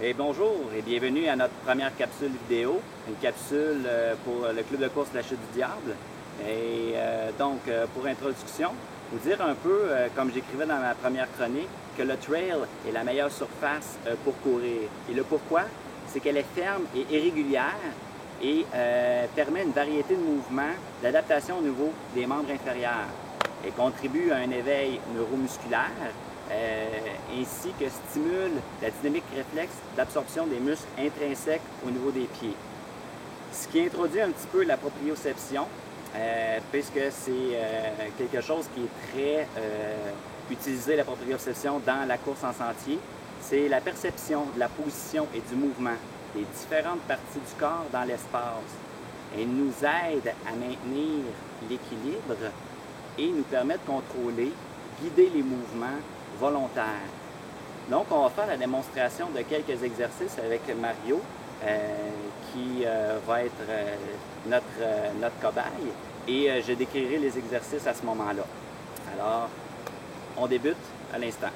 Et bonjour et bienvenue à notre première capsule vidéo, une capsule pour le club de course La Chute du Diable. Et pour introduction, vous dire un peu, comme j'écrivais dans ma première chronique, que le trail est la meilleure surface pour courir. Et le pourquoi, c'est qu'elle est ferme et irrégulière et permet une variété de mouvements, d'adaptation au niveau des membres inférieurs et contribue à un éveil neuromusculaire ainsi que stimule la dynamique réflexe d'absorption des muscles intrinsèques au niveau des pieds. Ce qui introduit un petit peu la proprioception, puisque c'est quelque chose qui est très utilisé, la proprioception, dans la course en sentier. C'est la perception de la position et du mouvement des différentes parties du corps dans l'espace. Elle nous aide à maintenir l'équilibre et nous permet de contrôler, guider les mouvements volontaires. Donc, on va faire la démonstration de quelques exercices avec Mario, qui va être notre cobaye, et je décrirai les exercices à ce moment-là. Alors, on débute à l'instant.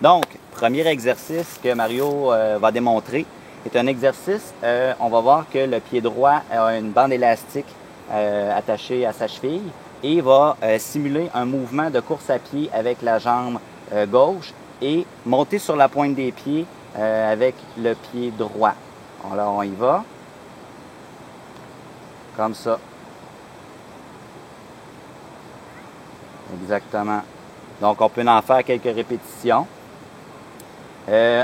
Donc, premier exercice que Mario va démontrer est un exercice, on va voir que le pied droit a une bande élastique attachée à sa cheville et va simuler un mouvement de course à pied avec la jambe gauche et monter sur la pointe des pieds avec le pied droit. Alors, on y va. Comme ça. Exactement. Donc, on peut en faire quelques répétitions.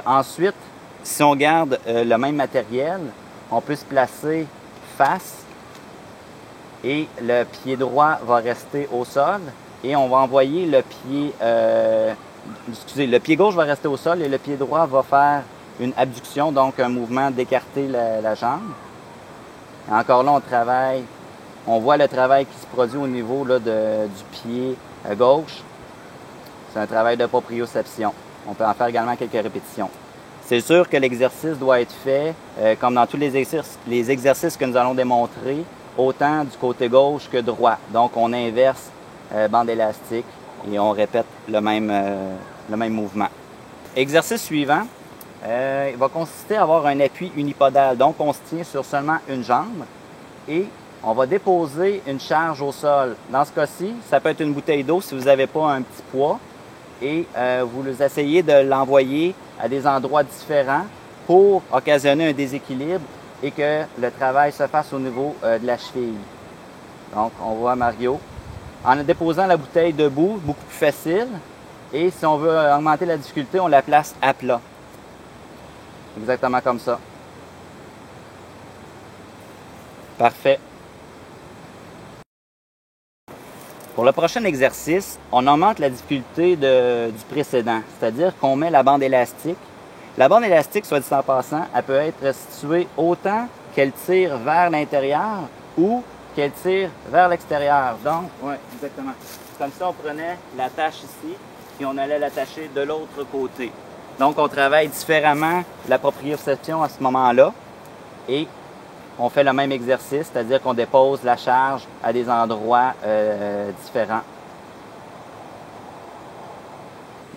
Ensuite, si on garde le même matériel, on peut se placer face et le pied droit va rester au sol et on va envoyer le pied, le pied gauche va rester au sol et le pied droit va faire une abduction, donc un mouvement d'écarter la jambe. Et encore là, on voit le travail qui se produit au niveau là, du pied gauche. C'est un travail de proprioception. On peut en faire également quelques répétitions. C'est sûr que l'exercice doit être fait, comme dans tous les exercices que nous allons démontrer, autant du côté gauche que droit. Donc, on inverse bande élastique et on répète le même mouvement. Exercice suivant, il va consister à avoir un appui unipodal. Donc, on se tient sur seulement une jambe et on va déposer une charge au sol. Dans ce cas-ci, ça peut être une bouteille d'eau si vous n'avez pas un petit poids et vous essayez de l'envoyer à des endroits différents pour occasionner un déséquilibre et que le travail se fasse au niveau de la cheville. Donc, on voit Mario. En déposant la bouteille debout, beaucoup plus facile. Et si on veut augmenter la difficulté, on la place à plat. Exactement comme ça. Parfait. Pour le prochain exercice, on augmente la difficulté du précédent, c'est-à-dire qu'on met la bande élastique. La bande élastique, soit dit en passant, elle peut être située autant qu'elle tire vers l'intérieur ou qu'elle tire vers l'extérieur. Donc, oui, exactement. Comme ça, on prenait l'attache ici et on allait l'attacher de l'autre côté. Donc, on travaille différemment la proprioception à ce moment-là et on fait le même exercice, c'est-à-dire qu'on dépose la charge à des endroits différents.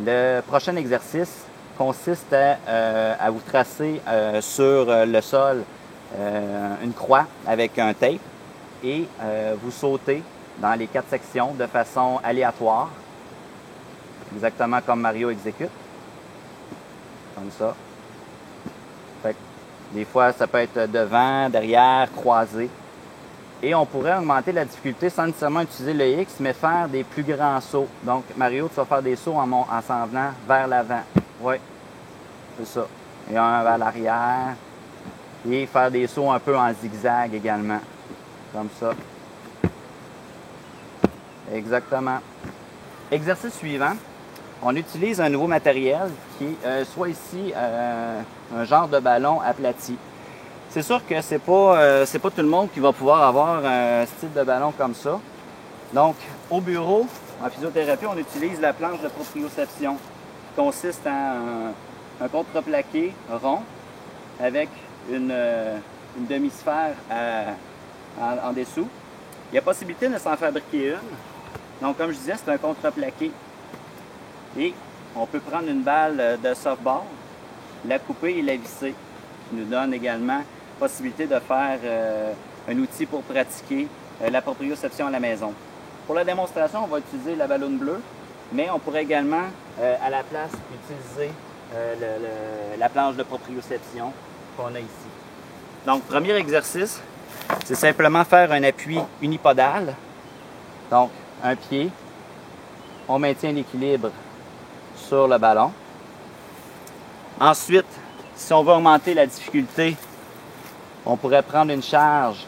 Le prochain exercice consiste à vous tracer sur le sol une croix avec un tape et vous sautez dans les 4 sections de façon aléatoire, exactement comme Mario exécute. Comme ça. Fait que des fois, ça peut être devant, derrière, croisé. Et on pourrait augmenter la difficulté sans nécessairement utiliser le X, mais faire des plus grands sauts. Donc, Mario, tu vas faire des sauts en s'en venant vers l'avant. Oui, c'est ça. Et un vers l'arrière. Et faire des sauts un peu en zigzag également. Comme ça. Exactement. Exercice suivant. On utilise un nouveau matériel qui est soit ici un genre de ballon aplati. C'est sûr que c'est pas tout le monde qui va pouvoir avoir un style de ballon comme ça. Donc, au bureau, en physiothérapie, on utilise la planche de proprioception qui consiste en un contreplaqué rond avec une demi-sphère en dessous. Il y a possibilité de s'en fabriquer une. Donc, comme je disais, c'est un contreplaqué. Et on peut prendre une balle de softball la couper et la visser, qui nous donne également la possibilité de faire un outil pour pratiquer la proprioception à la maison. Pour la démonstration, on va utiliser la ballonne bleue, mais on pourrait également, à la place, utiliser la planche de proprioception qu'on a ici. Donc, premier exercice, c'est simplement faire un appui unipodal. Donc, un pied, on maintient l'équilibre sur le ballon. Ensuite, si on veut augmenter la difficulté, on pourrait prendre une charge,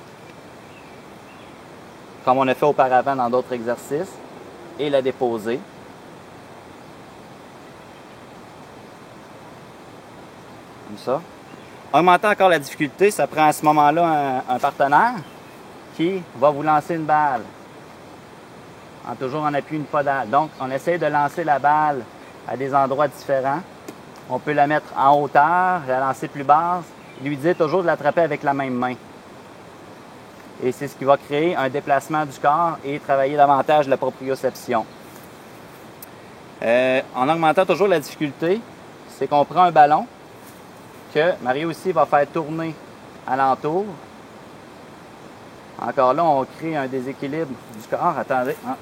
comme on a fait auparavant dans d'autres exercices, et la déposer. Comme ça. Augmenter encore la difficulté, ça prend à ce moment-là un partenaire qui va vous lancer une balle. Toujours en appui unipodal. Donc, on essaie de lancer la balle à des endroits différents. On peut la mettre en hauteur, la lancer plus basse. Lui dire toujours de l'attraper avec la même main. Et c'est ce qui va créer un déplacement du corps et travailler davantage la proprioception. En augmentant toujours la difficulté, c'est qu'on prend un ballon que Mario aussi va faire tourner alentour. Encore là, on crée un déséquilibre du corps. Attendez. Ah.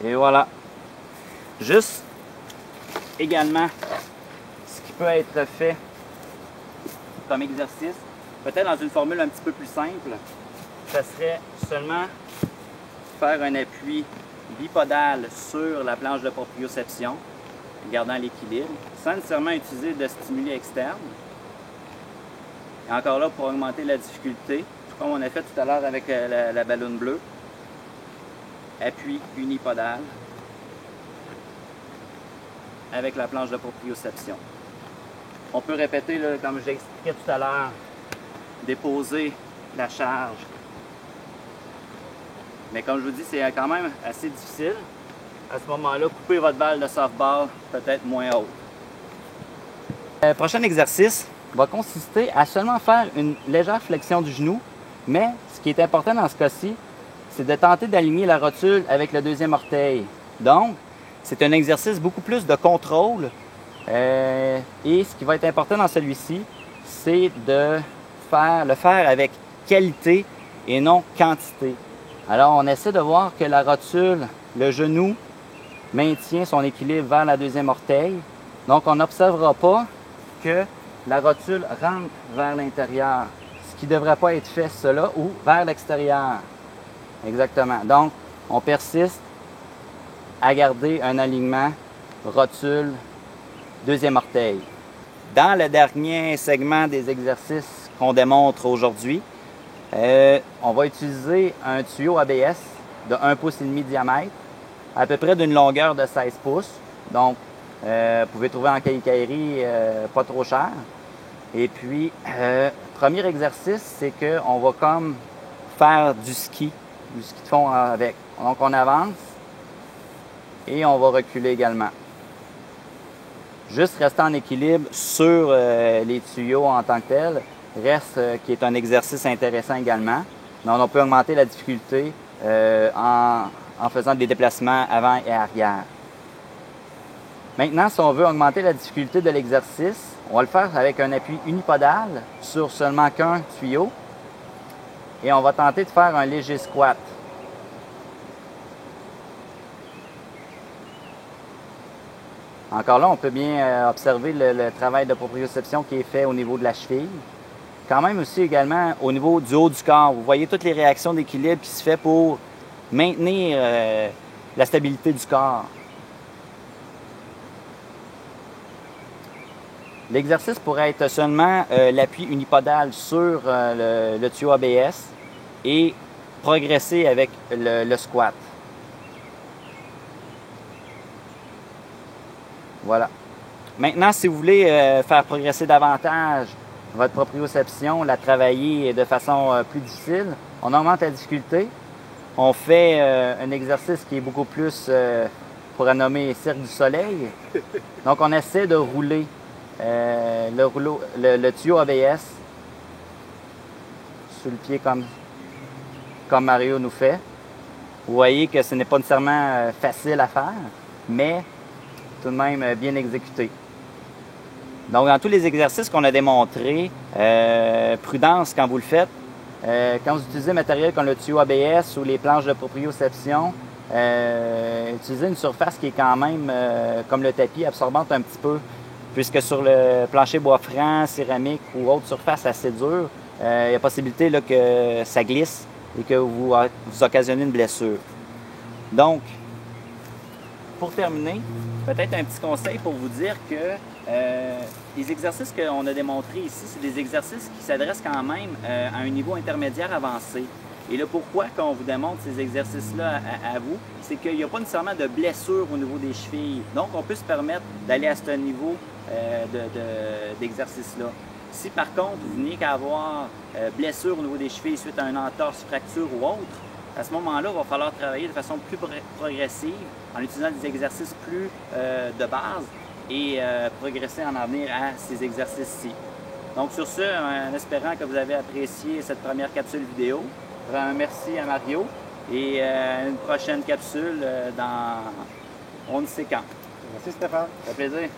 Et voilà. Juste également, ce qui peut être fait comme exercice, peut-être dans une formule un petit peu plus simple, ça serait seulement faire un appui bipodal sur la planche de proprioception, gardant l'équilibre, sans nécessairement utiliser de stimuli externes. Et encore là, pour augmenter la difficulté, comme on a fait tout à l'heure avec la ballonne bleue, appui unipodal avec la planche de proprioception. On peut répéter, là, comme j'ai expliqué tout à l'heure, déposer la charge. Mais comme je vous dis, c'est quand même assez difficile. À ce moment-là, couper votre balle de softball peut-être moins haute. Le prochain exercice va consister à seulement faire une légère flexion du genou, mais ce qui est important dans ce cas-ci, c'est de tenter d'aligner la rotule avec le deuxième orteil. Donc, c'est un exercice beaucoup plus de contrôle. Et ce qui va être important dans celui-ci, c'est de le faire avec qualité et non quantité. Alors, on essaie de voir que la rotule, le genou, maintient son équilibre vers la deuxième orteil. Donc, on n'observera pas que la rotule rentre vers l'intérieur, ce qui ne devrait pas être fait, cela, ou vers l'extérieur. Exactement. Donc, on persiste à garder un alignement rotule, deuxième orteil. Dans le dernier segment des exercices qu'on démontre aujourd'hui, on va utiliser un tuyau ABS de 1,5 pouce de diamètre, à peu près d'une longueur de 16 pouces. Donc, vous pouvez trouver en quincaillerie pas trop cher. Et puis, premier exercice, c'est qu'on va comme faire du ski de fond avec. Donc, on avance et on va reculer également. Juste rester en équilibre sur les tuyaux en tant que tel, reste qui est un exercice intéressant également. Donc, on peut augmenter la difficulté en faisant des déplacements avant et arrière. Maintenant, si on veut augmenter la difficulté de l'exercice, on va le faire avec un appui unipodal sur seulement qu'un tuyau. Et on va tenter de faire un léger squat. Encore là, on peut bien observer le travail de proprioception qui est fait au niveau de la cheville. Quand même aussi également au niveau du haut du corps. Vous voyez toutes les réactions d'équilibre qui se fait pour maintenir la stabilité du corps. L'exercice pourrait être seulement l'appui unipodal sur le tuyau ABS et progresser avec le squat. Voilà. Maintenant, si vous voulez faire progresser davantage votre proprioception, la travailler de façon plus difficile, on augmente la difficulté. On fait un exercice qui est beaucoup plus, pour nommer Cirque du Soleil. Donc, on essaie de rouler le tuyau ABS sur le pied comme Mario nous fait. Vous voyez que ce n'est pas nécessairement facile à faire, mais tout de même bien exécuté. Donc, dans tous les exercices qu'on a démontrés, prudence quand vous le faites. Quand vous utilisez matériel comme le tuyau ABS ou les planches de proprioception, utilisez une surface qui est quand même, comme le tapis, absorbante un petit peu, puisque sur le plancher bois franc, céramique ou autre surface assez dure, il y a possibilité là, que ça glisse et que vous occasionnez une blessure. Donc, pour terminer, peut-être un petit conseil pour vous dire que les exercices qu'on a démontrés ici, c'est des exercices qui s'adressent quand même à un niveau intermédiaire avancé. Et là, pourquoi qu'on vous démontre ces exercices-là à vous, c'est qu'il n'y a pas nécessairement de blessure au niveau des chevilles. Donc, on peut se permettre d'aller à ce niveau d'exercice-là. Si par contre, vous venez qu'à avoir blessure au niveau des chevilles suite à une entorse, fracture ou autre, à ce moment-là, il va falloir travailler de façon plus progressive en utilisant des exercices plus de base et progresser en venir à ces exercices-ci. Donc sur ce, en espérant que vous avez apprécié cette première capsule vidéo, merci à Mario et une prochaine capsule dans on ne sait quand. Merci Stéphane. Ça fait plaisir.